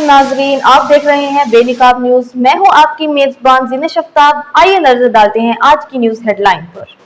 नाजरीन, आप देख रहे हैं बेनिकाब न्यूज। मैं हूं आपकी मेजबान ज़ीनत शफ्ताब। आइए नजर डालते हैं आज की न्यूज हेडलाइन पर।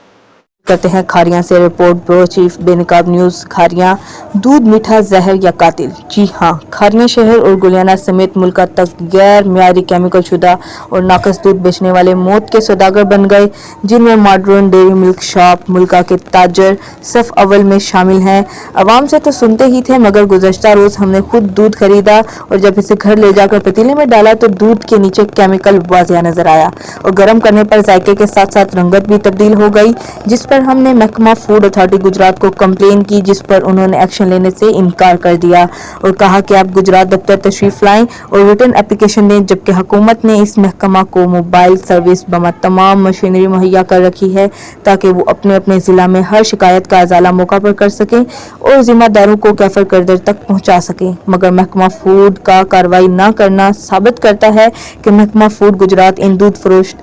करते हैं खारियां से रिपोर्ट। ब्यूरो चीफ बेनकाब न्यूज। खारियां दूध मीठा जहर या कातिल? जी हां, खारियां शहर और गुलियाना समेत मुल्क तक गैर मियारी केमिकल शुदा और नाकस दूध बेचने वाले मौत के सौदागर बन गए, जिनमें modern dairy milk shop Mulka के ताजर सफ अव्वल में शामिल हैं। आवाम से तो सुनते ही थे, मगर गुज़श्ता रोज हमने खुद दूध खरीदा और जब इसे घर ले जाकर पतीले में डाला तो दूध के नीचे केमिकल वाज़िया नजर आया और गर्म करने पर जायके के साथ साथ रंगत भी तब्दील हो गई, जिस पर हमने महकमा फूड अथॉरिटी गुजरात को कंप्लेन की, जिस पर उन्होंने एक्शन लेने से इनकार कर दिया और कहा कि आप गुजरात दफ्तर तशरीफ लाएं और रिटर्न एप्लीकेशन दें, जबकि हुकूमत ने इस महकमा को मोबाइल सर्विस बमा तमाम मशीनरी मुहैया कर रखी है ताकि वो अपने अपने जिला में हर शिकायत का अजाला मौका पर कर सकें और जिम्मेदारों को कैफर करदर तक पहुंचा सकें। मगर महकमा फूड का कार्रवाई न करना साबित करता है कि महकमा फूड गुजरात इन दूध फरोख्त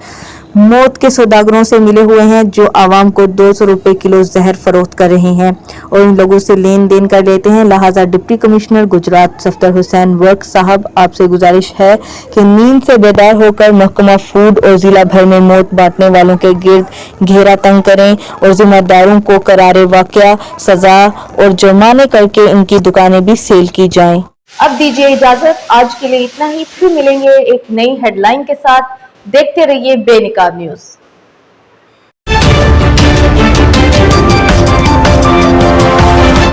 मौत के सौदागरों से मिले हुए हैं, जो आवाम को 200 रुपए किलो जहर फरोख्त कर रहे हैं और इन लोगों से लेन देन कर लेते हैं। लिहाजा deputy commissioner Gujarat Safdar Hussain work साहब, आपसे गुजारिश है कि नींद से बेदार होकर महकमा फूड और जिला भर में मौत बांटने वालों के गिर्द घेरा तंग करें और जिम्मेदारों को करारे वाकया, सजा और जुर्माने करके इनकी दुकानें भी सील की जाएं। अब दीजिए इजाजत, आज के लिए इतना ही। फिर मिलेंगे एक नई हेडलाइन के साथ। देखते रहिए बेनिकाब न्यूज।